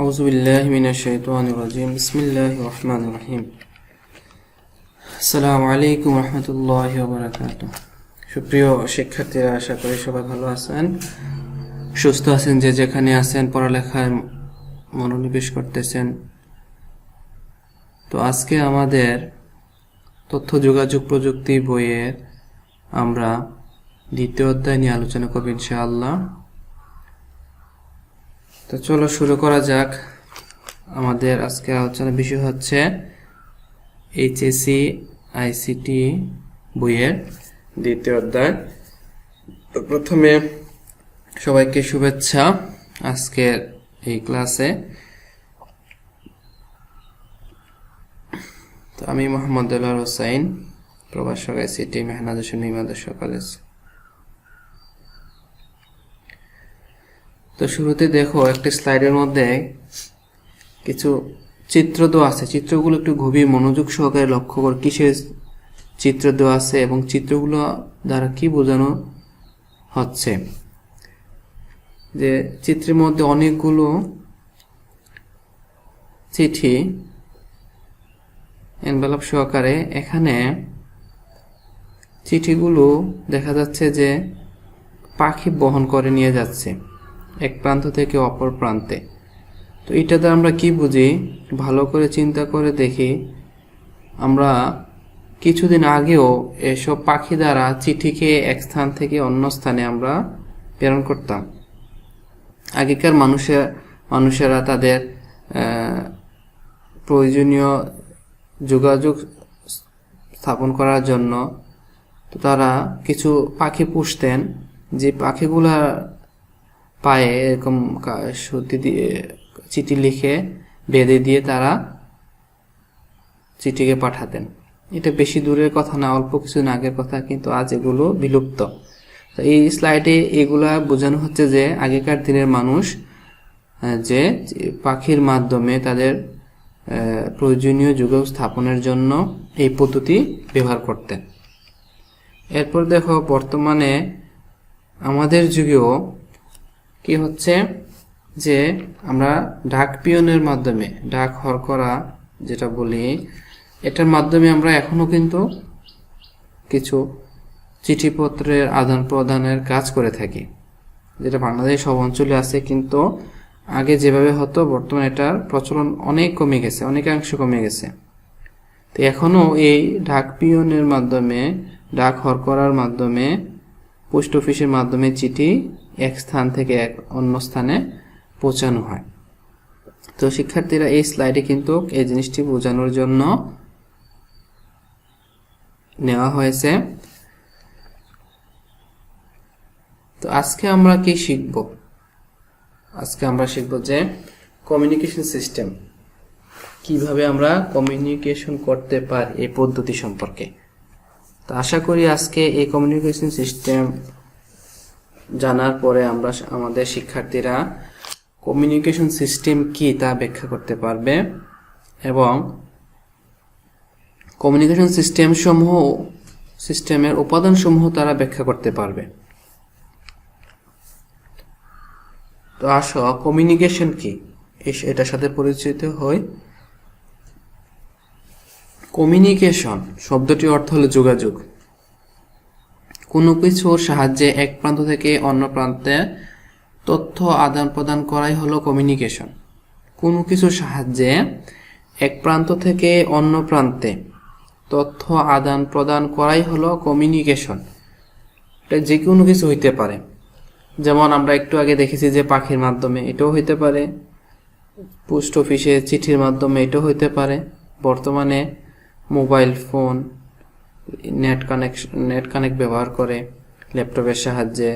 আউযু বিল্লাহি মিনাশ শাইতানির রাজিম বিসমিল্লাহির রহমানির রহিম আসসালামু আলাইকুম ওয়া রাহমাতুল্লাহি ওয়া বারাকাতুহু। সুপ্রিয় শিক্ষার্থীরা, আশা করি সবাই ভালো আছেন, সুস্থ আছেন, যে যেখানে আছেন পড়ালেখায় মনোনিবেশ করতেছেন। তো আজকে আমাদের তথ্য যোগাযোগ প্রযুক্তি বইয়ের আমরা দ্বিতীয় অধ্যায় নিয়ে আলোচনা করব ইনশাআল্লাহ। তো চলো শুরু করা যাক। আমাদের আজকে আলোচনার বিষয় হচ্ছে এইচএসসি আইসিটি বইয়ের দ্বিতীয় অধ্যায়। তো প্রথমে সবাইকে শুভেচ্ছা আজকের এই ক্লাসে। তো আমি মোহাম্মদ দেলোয়ার হোসাইন, প্রভাষক আইসিটি, মেহনাজ হোসেন আদর্শ কলেজ। তো শুরুতে দেখো একটি স্লাইডের মধ্যে কিছু চিত্র দেওয়া আছে। চিত্রগুলো একটু গভীর মনোযোগ সহকারে লক্ষ্য কর, কিসের চিত্র দেওয়া আছে এবং চিত্রগুলো দ্বারা কি বোঝানো হচ্ছে। যে চিত্রের মধ্যে অনেকগুলো চিঠি এনভেলপ সহকারে, এখানে চিঠিগুলো দেখা যাচ্ছে যে পাখি বহন করে নিয়ে যাচ্ছে এক প্রান্ত থেকে অপর প্রান্তে। তো এটা দ্বারা আমরা কি বুঝি, ভালো করে চিন্তা করে দেখি। আমরা কিছুদিন আগেও এসব পাখি দ্বারা চিঠিকে এক স্থান থেকে অন্য স্থানে আমরা প্রেরণ করতাম। আগেকার মানুষেরা তাদের প্রয়োজনীয় যোগাযোগ স্থাপন করার জন্য তো তারা কিছু পাখি পুষতেন, যে পাখিগুলা পায়ে এরকম সুতি দিয়ে চিঠি লিখে বেঁধে দিয়ে তারা চিঠিকে পাঠাতেন। এটা বেশি দূরের কথা না, অল্প কিছুদিন আগের কথা, কিন্তু আজ এগুলো বিলুপ্ত। তো এই স্লাইডে এগুলা বোঝানো হচ্ছে যে আগেকার দিনের মানুষ যে পাখির মাধ্যমে তাদের প্রয়োজনীয় যোগাযোগ স্থাপনের জন্য এই পদ্ধতি ব্যবহার করতেন। এরপর দেখো বর্তমানে আমাদের যুগেও কি হচ্ছে, যে আমরা ডাক পিয়নের মাধ্যমে, ডাক হরকরা যেটা বলি, এটার মাধ্যমে আমরা এখনো কিন্তু কিছু চিঠিপত্রের আদান প্রদানের কাজ করে থাকি, যেটা বাংলাদেশের সব অঞ্চলে আছে। কিন্তু আগে যেভাবে হতো, বর্তমানে এটার প্রচলন অনেক কমে গেছে, অনেকাংশ কমে গেছে। তো এখনো এই ডাক পিয়নের মাধ্যমে, ডাক হরকরার মাধ্যমে, পোস্ট অফিসের মাধ্যমে চিঠি এক স্থান থেকে এক অন্য স্থানে পৌঁছানো হয়। তো শিক্ষার্থীরা, এই স্লাইডে কিন্তু এই জিনিসটি বোঝানোর জন্য নেওয়া হয়েছে। তো আজকে আমরা কি শিখব? আজকে আমরা শিখব যে কমিউনিকেশন সিস্টেম, কিভাবে আমরা কমিউনিকেশন করতে পারি এই পদ্ধতি সম্পর্কে। তো আশা করি আজকে এই কমিউনিকেশন সিস্টেম জানার পরে আমরা আমাদের শিক্ষার্থীরা কমিউনিকেশন সিস্টেম কি তা ব্যাখ্যা করতে পারবে এবং কমিউনিকেশন সিস্টেমের উপাদানসমূহ তারা ব্যাখ্যা করতে পারবে। তো আসো কমিউনিকেশন কি এটার সাথে পরিচিত হই। কমিউনিকেশন শব্দটির অর্থ হলো যোগাযোগ। কোনো কিছুর সাহায্যে এক প্রান্ত থেকে অন্য প্রান্তে তথ্য আদান প্রদান করাই হলো কমিউনিকেশন। কোনো কিছুর সাহায্যে এক প্রান্ত থেকে অন্য প্রান্তে তথ্য আদান প্রদান করাই হলো কমিউনিকেশন। এটা যে কোনো কিছু হইতে পারে, যেমন আমরা একটু আগে দেখেছি যে পাখির মাধ্যমে, এটাও হইতে পারে। পোস্ট অফিসে চিঠির মাধ্যমে এটাও হইতে পারে। বর্তমানে মোবাইল ফোন, নেট কানেক্ট ব্যবহার করে ল্যাপটপের সাহায্যে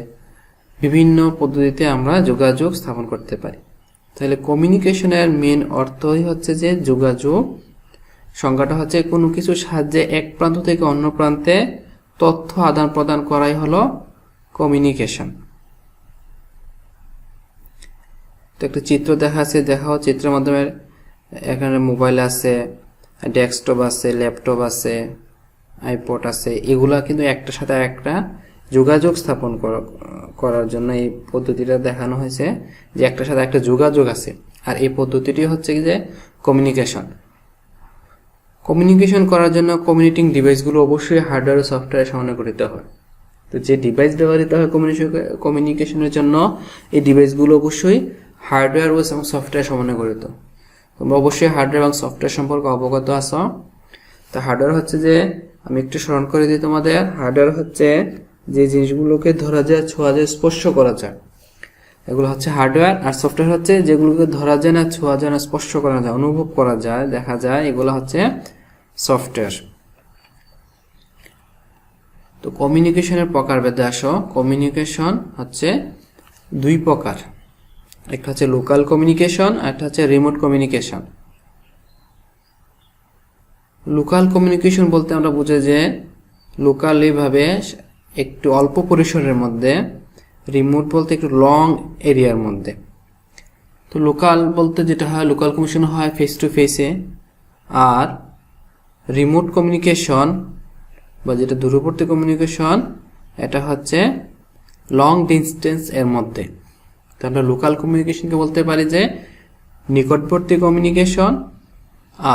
বিভিন্ন পদ্ধতিতে আমরা যোগাযোগ স্থাপন করতে পারি। তাহলে কমিউনিকেশনের মেন অর্থই হচ্ছে যে যোগাযোগ। সংজ্ঞাটা হচ্ছে কোনো কিছুর সাহায্যে এক প্রান্ত থেকে অন্য প্রান্তে তথ্য আদান প্রদান করাই হলো কমিউনিকেশন। তো একটা চিত্র দেখাও চিত্রের মাধ্যমে। এখানে মোবাইল আছে, ডেস্কটপ আছে, ল্যাপটপ আছে, আইপড আছে। এগুলা কিন্তু একটার সাথে একটা যোগাযোগ স্থাপন করার জন্য এই পদ্ধতিটা দেখানো হয়েছে, যে একটার সাথে একটা যোগাযোগ আছে। আর এই পদ্ধতিটি হচ্ছে যে কমিউনিকেশন। কমিউনিকেশন করার জন্য কমিউনিকেটিং ডিভাইসগুলো অবশ্যই হার্ডওয়্যার ও সফটওয়্যার সমন্বয়িত হয়। তো যে ডিভাইস ব্যবহৃত হয় কমিউনিকেশনের জন্য, এই ডিভাইসগুলো অবশ্যই হার্ডওয়্যার ও সফটওয়্যার সমন্বয়িত। তোমরা অবশ্যই হার্ডওয়্যার এবং সফটওয়্যার সম্পর্কে অবগত আছো। তো হার্ডওয়্যার হচ্ছে যে, আমি একটু স্মরণ করে দিই তোমাদের, হার্ডওয়্যার হচ্ছে যে জিনিসগুলোকে ধরা যায়, ছোঁয়া যায়, স্পর্শ করা যায়, এগুলো হচ্ছে হার্ডওয়্যার। আর সফটওয়্যার হচ্ছে যেগুলোকে ধরা যায় না, ছোঁয়া যায় না, স্পর্শ করা যায়, অনুভব করা যায়, দেখা যায়, এগুলো হচ্ছে সফটওয়্যার। তো কমিউনিকেশনের প্রকারভেদে আসো। কমিউনিকেশন হচ্ছে দুই প্রকার, একটা হচ্ছে লোকাল কমিউনিকেশন আর একটা হচ্ছে রিমোট কমিউনিকেশন। লোকাল কমিউনিকেশন বলতে আমরা বুঝি যে লোকালি ভাবে একটু অল্প পরিসরের মধ্যে, রিমোট বলতে একটু লং এরিয়ার মধ্যে। তো লোকাল বলতে যেটা হয়, লোকাল কমিউনিকেশন হয় ফেস টু ফেসে, আর রিমোট কমিউনিকেশন বা যেটা দূরবর্তী কমিউনিকেশন, এটা হচ্ছে লং ডিস্টেন্স এর মধ্যে। তো আমরা লোকাল কমিউনিকেশনকে বলতে পারি যে নিকটবর্তী কমিউনিকেশন,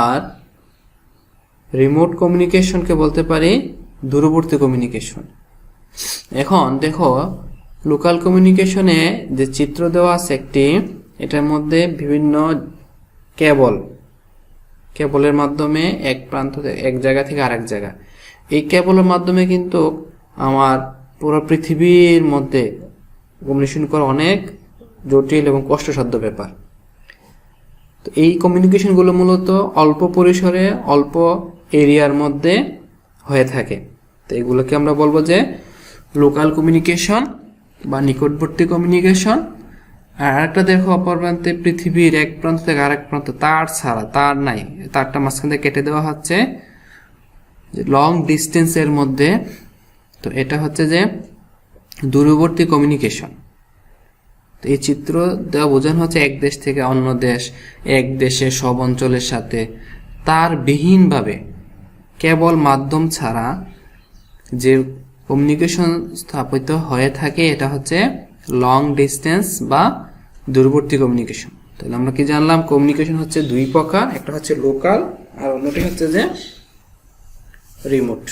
আর রিমোট কমিউনিকেশনকে বলতে পারি দূরবর্তী কমিউনিকেশন। এখন দেখো, লোকাল কমিউনিকেশনে যে চিত্র দেওয়া আছে একটি, এটার মধ্যে বিভিন্ন কেবলের মাধ্যমে এক প্রান্ত এক জায়গা থেকে আরেক জায়গা, এই কেবলের মাধ্যমে কিন্তু আমার পুরো পৃথিবীর মধ্যে কমিউনিকেশন করা অনেক জটিল এবং কষ্টসাধ্য ব্যাপার। তো এই কমিউনিকেশনগুলো মূলত অল্প পরিসরে, অল্প এরিয়ার মধ্যে হয়ে থাকে। তো এগুলোকে আমরা বলবো যে লোকাল কমিউনিকেশন বা নিকটবর্তী কমিউনিকেশন। আর আরেকটা দেখো, অপর প্রান্তে পৃথিবীর এক প্রান্ত থেকে আরেক প্রান্ত, তার ছাড়া, তার নাই, তারটা মাঝখান থেকে কেটে দেওয়া হচ্ছে লং ডিস্টেন্সের মধ্যে। তো এটা হচ্ছে যে দূরবর্তী কমিউনিকেশন। তো এই চিত্র দেওয়া বোঝানো হচ্ছে এক দেশ থেকে অন্য দেশ, এক দেশে সব অঞ্চলের সাথে তার বিহীনভাবে কেবল মাধ্যম ছাড়া যে কমিউনিকেশন স্থাপিত হয়ে থাকে, এটা হচ্ছে লং ডিস্টেন্স বা দূরবর্তী কমিউনিকেশন। তাহলে আমরা কি জানলাম, কমিউনিকেশন হচ্ছে দুই প্রকার, একটা হচ্ছে লোকাল আর অন্যটি হচ্ছে যে রিমোট।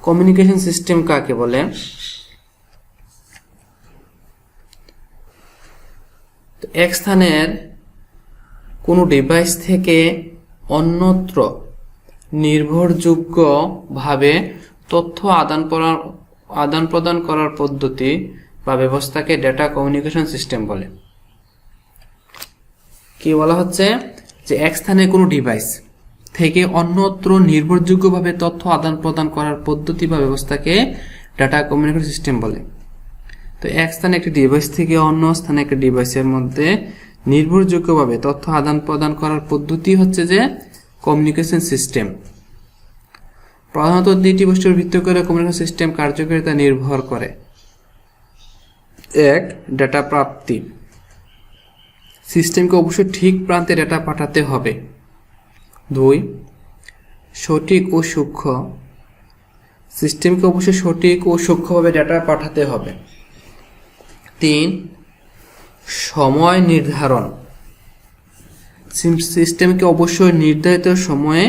কমিউনিকেশন সিস্টেম কাকে বলে? এক স্থানের কোনো ডিভাইস থেকে অন্যত্র নির্ভরযোগ্যভাবে তথ্য আদান প্রদান করার পদ্ধতি বা ব্যবস্থাকে ডেটা কমিউনিকেশন সিস্টেম বলে। কি বলা হচ্ছে যে এক স্থানে কোনো ডিভাইস থেকে অন্যত্র নির্ভরযোগ্যভাবে তথ্য আদান প্রদান করার পদ্ধতি বা ব্যবস্থাকে ডেটা কমিউনিকেশন সিস্টেম বলে। তো এক স্থানে একটি ডিভাইস থেকে অন্য স্থানে একটি ডিভাইসের মধ্যে নির্ভরযোগ্যভাবে তথ্য আদান প্রদান করার পদ্ধতি হচ্ছে যে কমিউনিকেশন সিস্টেম। প্রধানত দুইটি বস্তুর ভিত্তি করে কমিউনিকেশন সিস্টেম কার্যকারিতা নির্ভর করে। এক, ডেটা প্রাপ্তি, সিস্টেমকে অবশ্যই ঠিক প্রান্তে ডেটা পাঠাতে হবে। দুই, সঠিক ও সূক্ষ্ম, সিস্টেমকে অবশ্যই সঠিক ও সূক্ষ্মভাবে ডেটা পাঠাতে হবে। তিন, সময় নির্ধারণ, সিস্টেমকে অবশ্যই নির্ধারিত সময়ে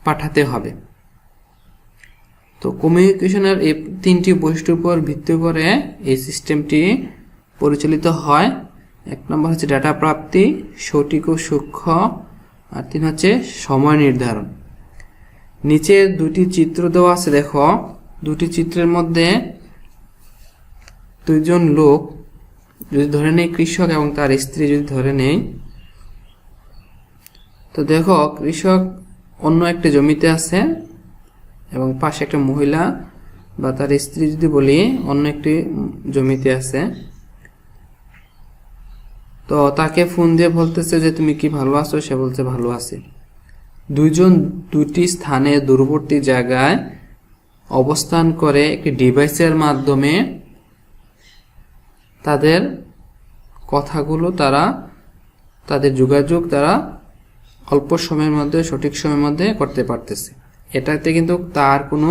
পাঠাতে হবে। তো কমিউনিকেশনের এই তিনটি বৈশিষ্ট্যের উপর ভিত্তি করে এই সিস্টেমটি পরিচালিত হয়। এক নম্বর হচ্ছে ডেটা প্রাপ্তি, সঠিক ও সূক্ষ্ম, আর তিন হচ্ছে সময় নির্ধারণ। নিচে দুটি চিত্র দেওয়া আছে, দেখো দুটি চিত্রের মধ্যে দুইজন লোক যদি ধরে নেই, কৃষক এবং তার স্ত্রী যদি ধরে নেই, তো দেখো কৃষক অন্য একটি জমিতে আছে এবং পাশে একটা মহিলা বা তার স্ত্রী যদি বলি অন্য একটি জমিতে আছে। তো তাকে ফোন দিয়ে বলতেছে যে তুমি কি ভালো আছো? সে বলছে ভালো আছে। দুইজন দুটি স্থানে দূরবর্তী জায়গায় অবস্থান করে একটি ডিভাইসের মাধ্যমে তাদের কথাগুলো, তাদের যোগাযোগ তারা অল্প সময়ের মধ্যে, সঠিক সময়ের মধ্যে করতে পারতেছে। এটাতে কিন্তু তার কোনো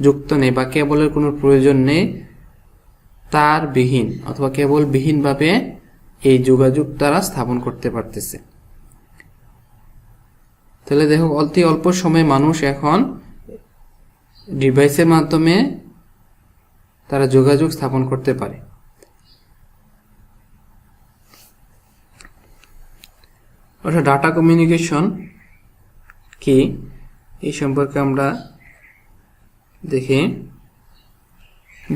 যুক্ত নেই বা কেবলের কোনো প্রয়োজন নেই, তারবিহীন অথবা কেবল বিহীনভাবে এই যোগাযোগ তারা স্থাপন করতে পারতেছে। তাহলে দেখো অতি অল্প সময়ে মানুষ এখন ডিভাইসের মাধ্যমে তারা যোগাযোগ স্থাপন করতে পারে। অর্থাৎ ডাটা কমিউনিকেশন কি এই সম্পর্কে আমরা দেখি।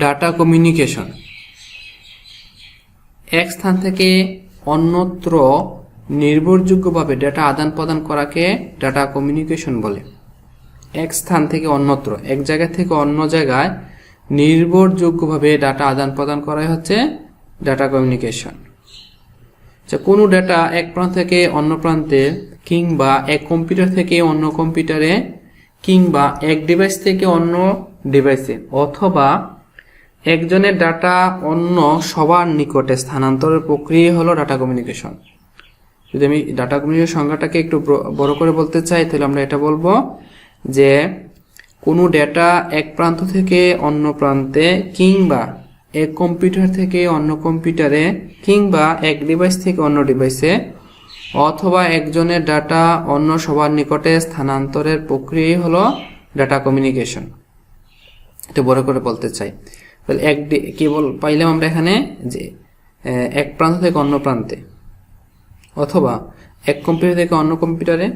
ডাটা কমিউনিকেশন এক স্থান থেকে অন্যত্র নির্ভরযোগ্যভাবে ডেটা আদান প্রদান করাকে ডাটা কমিউনিকেশন বলে। এক স্থান থেকে অন্যত্র, এক জায়গা থেকে অন্য জায়গায় নির্ভরযোগ্যভাবে ডাটা আদান প্রদান করাই হচ্ছে ডাটা কমিউনিকেশন। কোনো ডেটা এক প্রান্ত থেকে অন্য প্রান্তে কিংবা এক কম্পিউটার থেকে অন্য কম্পিউটারে কিংবা এক ডিভাইস থেকে অন্য ডিভাইসে অথবা একজনের ডাটা অন্য সবার নিকটে স্থানান্তরের প্রক্রিয়া হলো ডাটা কমিউনিকেশন। যদি আমি ডাটা কমিউনিকেশন সংজ্ঞাটাকে একটু বড় করে বলতে চাই তাহলে আমরা এটা বলবো যে কোনো ডেটা এক প্রান্ত থেকে অন্য প্রান্তে কিংবা এক কম্পিউটার থেকে অন্য কম্পিউটারে কিংবা এক ডিভাইস থেকে অন্য ডিভাইসে অথবা একজনের ডাটা অন্য সবার নিকটে স্থানান্তরের প্রক্রিয়াই হলো ডাটা কমিউনিকেশন। এটা বড় করে বলতে চাই। তাহলে কি পাইলাম আমরা এখানে যে এক প্রান্ত থেকে অন্য প্রান্তে অথবা এক কম্পিউটার থেকে অন্য কম্পিউটারে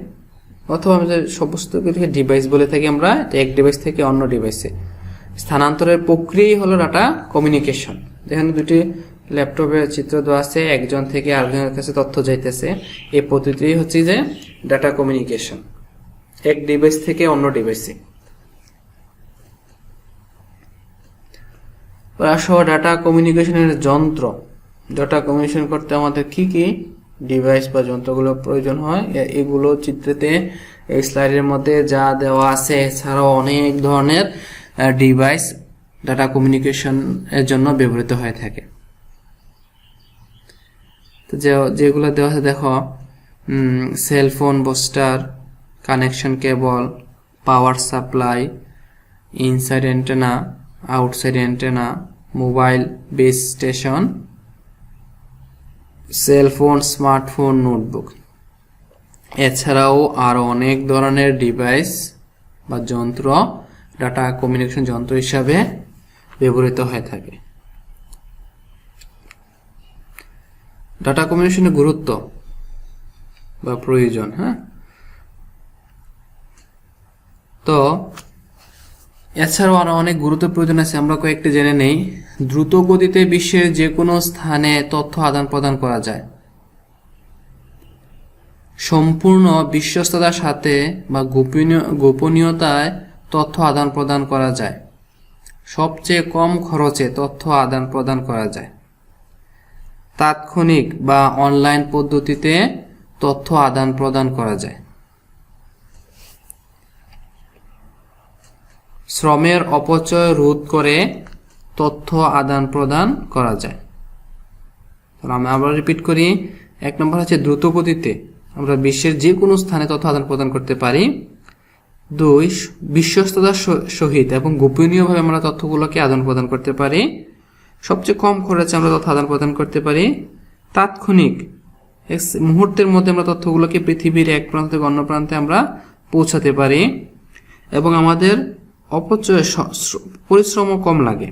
অথবা আমাদের সমস্ত কিছু ডিভাইস বলে থাকি আমরা এক ডিভাইস থেকে অন্য ডিভাইসে স্থানান্তরের প্রক্রিয়াই হলো ডাটা কমিউনিকেশন। যেখানে দুটি ল্যাপটপের চিত্র দেওয়া আছে, একজন থেকে আরেকজনের কাছে তথ্য যাইতেছে, এই পদ্ধতি হচ্ছে যে ডাটা কমিউনিকেশন এক ডিভাইস থেকে অন্য ডিভাইসে। সহ ডাটা কমিউনিকেশনের যন্ত্র, ডাটা কমিউনিকেশন করতে আমাদের কি কি ডিভাইস বা যন্ত্রগুলো প্রয়োজন হয় এগুলো চিত্রেতে এই স্লাইডের মধ্যে যা দেওয়া আছে। এছাড়াও অনেক ধরনের ডিভাইস ডাটা কমিউনিকেশন এর জন্য ব্যবহৃত হয়ে থাকে। তো যেগুলো দেওয়া আছে দেখো, cellphone booster, connection cable, power supply, inside antenna, outside antenna, mobile base station, cellphone, smartphone, notebook. এছাড়াও আরো অনেক ধরনের ডিভাইস বা যন্ত্র ডাটা কমিউনিকেশন যন্ত্র হিসাবে ব্যবহৃত হয়ে থাকে। ডাটা কমিউনিকেশনের গুরুত্ব বা প্রয়োজন। তো এছাড়াও আরো অনেক গুরুত্ব প্রয়োজন আছে, আমরা কয়েকটি জেনে নেই। দ্রুত গতিতে বিশ্বের যে কোনো স্থানে তথ্য আদান প্রদান করা যায়। সম্পূর্ণ বিশ্বস্ততার সাথে বা গোপনীয়তায় তথ্য আদান প্রদান করা যায়। সবচেয়ে কম খরচে তথ্য আদান প্রদান করা যায়। তাৎক্ষণিক বা অনলাইন পদ্ধতিতে তথ্য আদান প্রদান করা যায়। শ্রমের অপচয় রোধ করে তথ্য আদান প্রদান করা যায়। আমি আবার রিপিট করি, 1 নম্বর হচ্ছে দ্রুত গতিতে আমরা বিশ্বের যে কোনো স্থানে তথ্য আদান প্রদান করতে পারি। 2, বিশ্বস্ততার সহিত এবং গোপনীয়ভাবে আমরা তথ্যগুলোকে আদান প্রদান করতে পারি। সবচেয়ে কম খরচে আমরা তথ্য আদান প্রদান করতে পারি। তাৎক্ষণিক, মুহূর্তের মধ্যে আমরা তথ্যগুলোকে পৃথিবীর এক প্রান্ত থেকে অন্য প্রান্তে আমরা পৌঁছাতে পারি এবং আমাদের অপচয় পরিশ্রমও কম লাগে।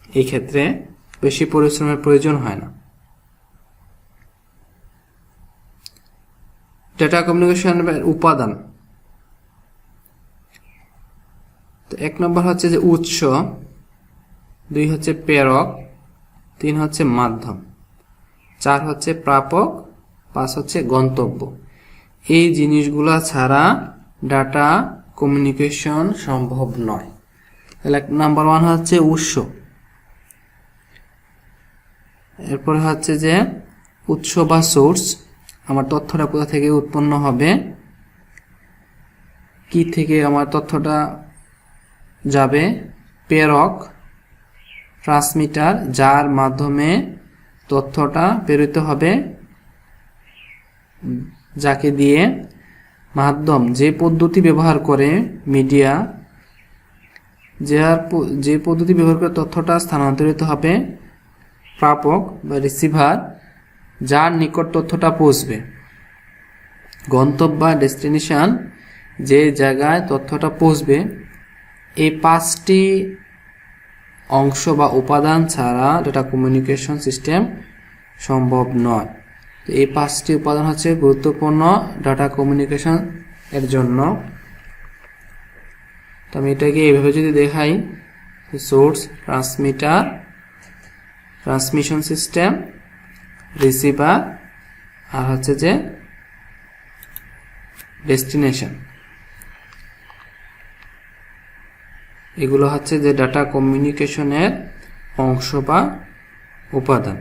এই ক্ষেত্রে বেশি পরিশ্রমের প্রয়োজন হয় না। ডাটা কমিউনিকেশনের উপাদান, তো 1 নম্বর হচ্ছে যে উৎস, 2 হচ্ছে প্রেরক, 3 হচ্ছে মাধ্যম, 4 হচ্ছে প্রাপক, 5 হচ্ছে গন্তব্য। এই জিনিসগুলা ছাড়া ডাটা কমিউনিকেশন সম্ভব নয়। তাহলে নাম্বার 1 হচ্ছে উৎস, এরপরে হচ্ছে যে উৎস বা সোর্স, আমার তথ্যটা কোথা থেকে উৎপন্ন হবে, কি থেকে আমার তথ্যটা যাবে। প্রেরক, ট্রান্সমিটার, যার মাধ্যমে তথ্যটা প্রেরিত হবে, যাকে দিয়ে। মাধ্যম, যে পদ্ধতি ব্যবহার করে মিডিয়া, যে পদ্ধতি ব্যবহার করে তথ্যটা স্থানান্তরিত হবে। প্রাপক বা রিসিভার যার নিকট তথ্যটা পৌঁছবে। গন্তব্য বা ডেস্টিনেশন যে জায়গায় তথ্যটা পৌঁছবে, এই 5টি অংশ বা উপাদান ছাড়া ডেটা কমিউনিকেশন সিস্টেম সম্ভব নয়। এই 5টি উপাদান হচ্ছে গুরুত্বপূর্ণ ডাটা কমিউনিকেশন এর জন্য। তো আমি এটাকে এইভাবে যদি দেখাই, source, transmitter, transmission system, receiver, আর হচ্ছে যে ডেস্টিনেশন, এগুলো হচ্ছে যে ডাটা কমিউনিকেশনের অংশ বা উপাদান।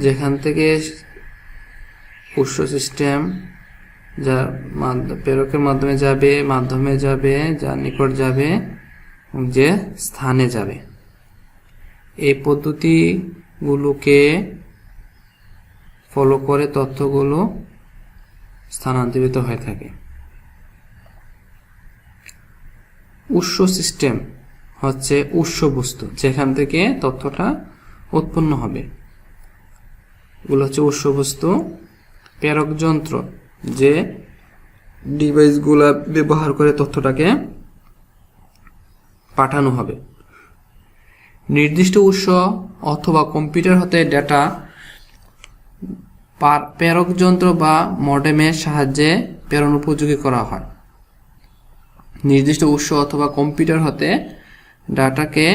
যেখান থেকে উৎস সিস্টেম যা প্রেরকের মাধ্যমে যাবে, যার নিকট যাবে, যে স্থানে যাবে, এই পদ্ধতিগুলোকে ফলো করে তথ্যগুলো স্থানান্তরিত হয়ে থাকে। উৎস সিস্টেম হচ্ছে উৎস বস্তু, যেখান থেকে তথ্যটা উৎপন্ন হবে, এগুলো হচ্ছে উৎস বস্তু। প্রেরক যন্ত্র, যে ডিভাইসগুলো ব্যবহার করে তথ্যটাকে পাঠানো হবে। নির্দিষ্ট উৎস অথবা কম্পিউটার হতে ডেটা প্রেরক যন্ত্র বা মডেমের সাহায্যে প্রেরণ উপযোগী করা হয়। নির্দিষ্ট উৎস অথবা কম্পিউটার হতে ডাটাকে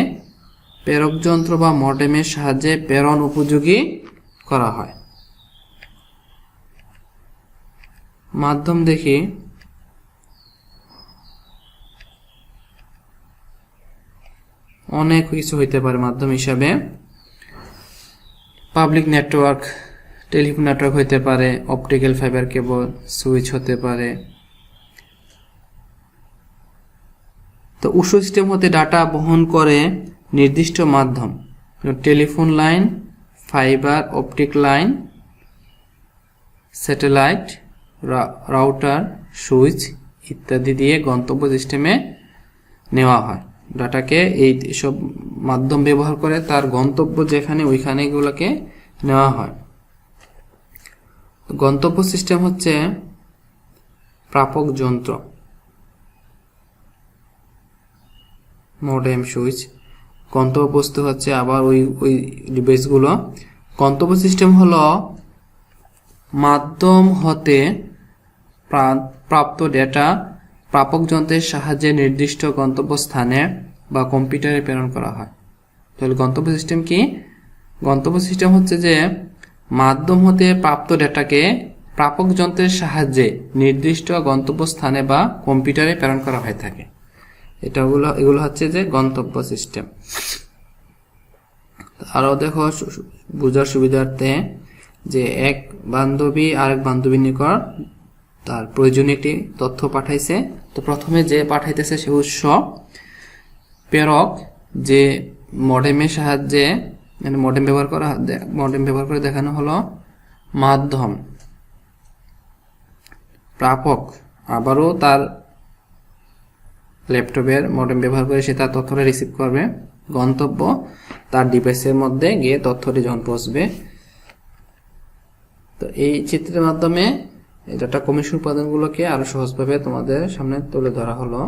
প্রেরক যন্ত্র বা মডেমের সাহায্যে প্রেরণ উপযোগী করা হয়। মাধ্যম দেখি, অনেক কিছু হইতে পারে মাধ্যম হিসাবে। পাবলিক নেটওয়ার্ক, টেলিফোন নেটওয়ার্ক হইতে পারে, অপটিক্যাল ফাইবার কেবল, সুইচ হতে পারে। তো উৎস সিস্টেম হতে ডাটা বহন করে নির্দিষ্ট মাধ্যম, telephone line, fibre optic line, satellite, router, switch ইত্যাদি দিয়ে গন্তব্য সিস্টেমে নেওয়া হয়। ডাটাকে এই সব মাধ্যম ব্যবহার করে তার গন্তব্য যেখানে ওইখানে এগুলোকে নেওয়া হয়। গন্তব্য সিস্টেম হচ্ছে প্রাপক যন্ত্র, মডেম, সুইচ। গন্তব্য বস্তু হচ্ছে আবার ওই ডিভাইসগুলো। গন্তব্য সিস্টেম হলো মাধ্যম হতে প্রাপ্ত ডেটা প্রাপক যন্ত্রের সাহায্যে নির্দিষ্ট গন্তব্য স্থানে বা কম্পিউটারে প্রেরণ করা হয়। তাহলে গন্তব্য সিস্টেম কি? গন্তব্য সিস্টেম হচ্ছে যে মাধ্যম হতে প্রাপ্ত ডেটাকে প্রাপক যন্ত্রের সাহায্যে নির্দিষ্ট গন্তব্য স্থানে বা কম্পিউটারে প্রেরণ করা হয়ে থাকে। এগুলো হচ্ছে যে গন্তব্য সিস্টেম। আরও দেখো বোঝার সুবিধার্থে, যে এক বান্ধবী আরেক বান্ধবীর নিকট তার প্রয়োজনীয় একটি তথ্য পাঠাইছে। তো প্রথমে যে পাঠাইতেছে সে উৎস, প্রেরক যে মডেমের সাহায্যে, মডেম ব্যবহার করে দেখানো হলো মাধ্যম, প্রাপক আবারও তার ল্যাপটপের মডেম ব্যবহার করে সে তার তথ্যটা রিসিভ করবে। গন্তব্য তার ডিভাইসের মধ্যে গিয়ে তথ্যটি যখন পৌঁছবে। তো এই চিত্রের মাধ্যমে ডাটা কমিউনিকেশন উপাদানগুলোকে আরো সহজভাবে তোমাদের সামনে তুলে ধরা হলো।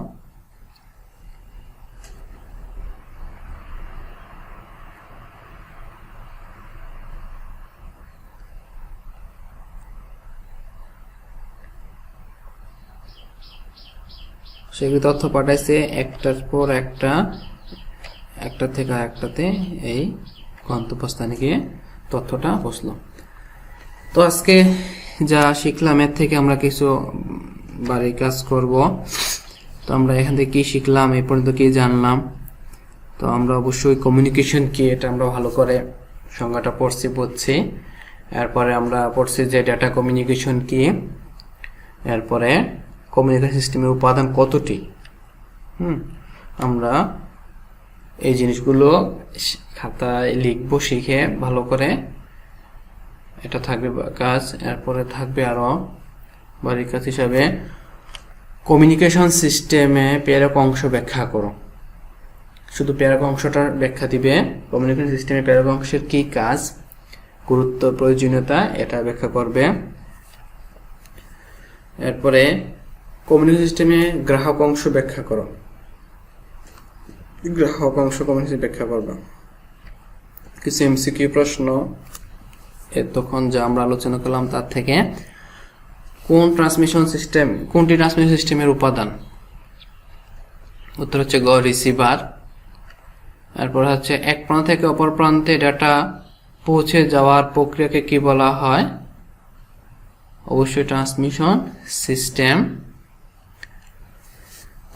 সেগুলি তথ্য পাঠাইছে একটার পর একটা থেকে আরেকটাতে, এই গন্তব্যস্থানে গিয়ে তথ্যটা পৌঁছলো। তো আজকে যা শিখলাম এর থেকে আমরা কিছু বাড়ির কাজ করব। তো আমরা এখান থেকে কি শিখলাম, এই পর্যন্ত কি জানলাম। তো আমরা অবশ্যই কমিউনিকেশন কি এটা আমরা ভালো করে সংজ্ঞাটা বুঝছি। এরপরে আমরা পড়ছি যে ডাটা কমিউনিকেশন কি, এরপরে কমিউনিকেশন সিস্টেমের উপাদান কতটি। আমরা এই জিনিসগুলো খাতায় লিখবো, শিখে ভালো করে, এটা থাকবে কাজ। এরপরে থাকবে আরো বাড়ির কাজ হিসাবে কমিউনিকেশন সিস্টেমে প্রেরক অংশ ব্যাখ্যা করো। শুধু প্রেরক অংশটার ব্যাখ্যা দিবে। কমিউনিকেশন সিস্টেমে প্রেরক অংশের কি কাজ, গুরুত্ব, প্রয়োজনীয়তা এটা ব্যাখ্যা করবে। এরপরে কমিউনিকেশন সিস্টেমে গ্রাহক অংশ ব্যাখ্যা করো। গ্রাহক অংশ কমিউনিকেশন ব্যাখ্যা করবে। কিছু এমসিকিউ প্রশ্ন তখন যা আমরা আলোচনা করলাম তার থেকে, কোনটি ট্রান্সমিশন সিস্টেমের উপাদান? উত্তর হচ্ছে গ, রিসিভার। এরপর হচ্ছে এক প্রান্ত থেকে অপর প্রান্তে ডাটা পৌঁছে যাওয়ার প্রক্রিয়াকে কি বলা হয়? অবশ্যই ট্রান্সমিশন সিস্টেম।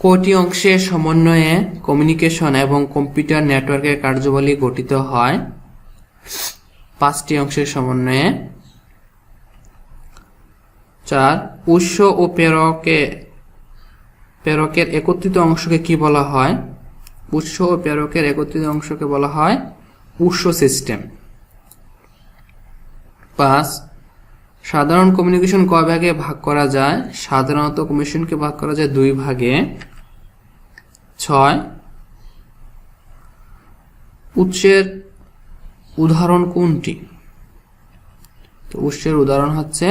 কয়টি অংশের সমন্বয়ে কমিউনিকেশন এবং কম্পিউটার নেটওয়ার্কের কার্যাবলী গঠিত হয়? 5টি অংশের সমন্বয়ে। 4, উৎস ও প্রেরকের একত্রিত অংশকে কি বলা হয়? উৎস ও প্রেরকের একত্রিত অংশকে বলা হয় উৎস সিস্টেম। 5, সাধারণ কমিউনিকেশন কয় ভাগে ভাগ করা যায়? সাধারণত কমিউনিকেশনকে ভাগ করা যায় 2 ভাগে। 6, উৎসের উদাহরণ কোনটি? তো উৎসের উদাহরণ হচ্ছে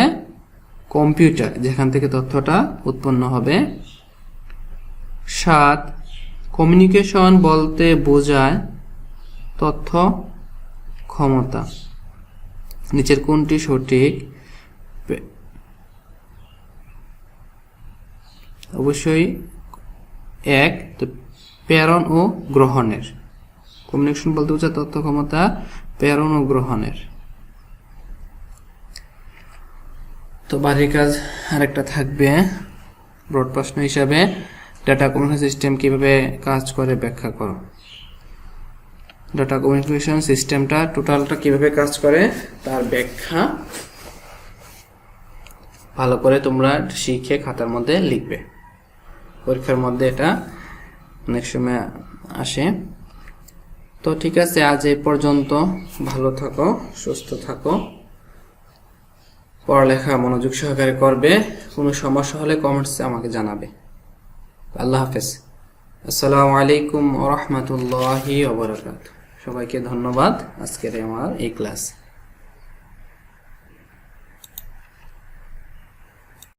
কম্পিউটার, যেখান থেকে তথ্যটা উৎপন্ন হবে। 7, কমিউনিকেশন বলতে বোঝায় তথ্য ক্ষমতা। নিচের কোনটি সঠিক? অবশ্যই 1, তো প্রেরণ ও গ্রহণের। কমিউনিকেশন বলতে বোঝায় তথ্য ক্ষমতা প্রেরণ ও গ্রহণের। তো বাড়ির কাজ আরেকটা থাকবে ব্রড প্রশ্ন হিসাবে, ডাটা কমিউনিকেশন সিস্টেম কিভাবে কাজ করে ব্যাখ্যা করো। ডাটা কমিউনিকেশন সিস্টেমটা টোটালটা কিভাবে কাজ করে তার ব্যাখ্যা ভালো করে তোমরা শিখে খাতার মধ্যে লিখবে। পরীক্ষার মধ্যে এটা অনেক সময় আসে। তো ঠিক আছে, আজ এই পর্যন্ত। ভালো থাকো, সুস্থ থাকো, পড়ালেখা মনোযোগ সহকারে করবে। কোনো সমস্যা হলে কমেন্টসে আমাকে জানাবে। আল্লাহ হাফেজ। আসসালামু আলাইকুম ওয়া রাহমাতুল্লাহি ওয়া বারাকাতুহু। সবাইকে ধন্যবাদ আজকের আমার এই ক্লাস।